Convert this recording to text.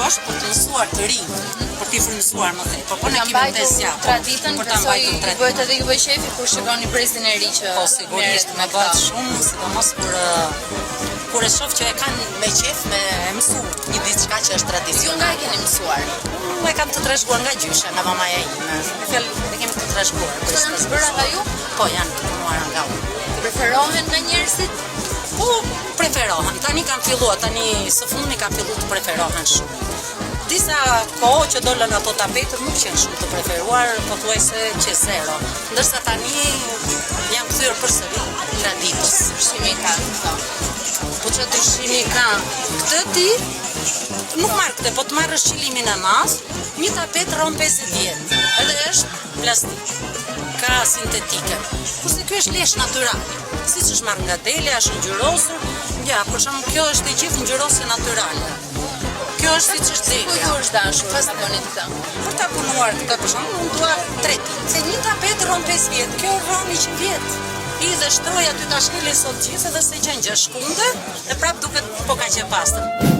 është për të mësuar të rinj, për t'i frymëzuar më thënë. Po ne kemi mbajtur traditën, besoj i bëhet edhe juve shefi kur shikoni brezin e ri që po sigurisht më bëhet shumë, sidomos kur e shoh që e kanë me qef me mësu një diçka që është tradicion. Nga e keni mësuar? E kam të trashëguar nga gjysha, nga mamaja ime. Në fjalë e kemi të trashëguar. Këto janë zbëra nga ju? Po janë të punuara nga unë. Preferohen nga njerëzit? Po, preferohen. Tani kanë filluar, tani së fundi kanë filluar të preferohen shumë. Disa kohë që dolën ato tapetët nuk qenë shumë të preferuar, pothuajse që zero. Ndërsa tani janë kthyer përsëri traditës. Ndryshimi ka këto. Po që ndryshimi ka këtë ti, nuk marrë këtë, po të marrësh qilimin e mas, një tapet rron 50 vjet, edhe është plastik, ka sintetike. Kurse ky është lesh natyral, siç është marrë nga dele, është ngjyrosur. Ja, për shembull, kjo është e gjithë ngjyrosje natyrale. Kjo është siç është dele. Ku është dashur ta bëni këtë? Për ta punuar këtë, për shembull, unë dua 3 ditë. Se një tapet rron 5 vjet, kjo rron 100 vjet. I dhe shtroj aty ta shkelin sot gjithë edhe se gjën gjë shkunde, e prap duket po ka qenë pastër.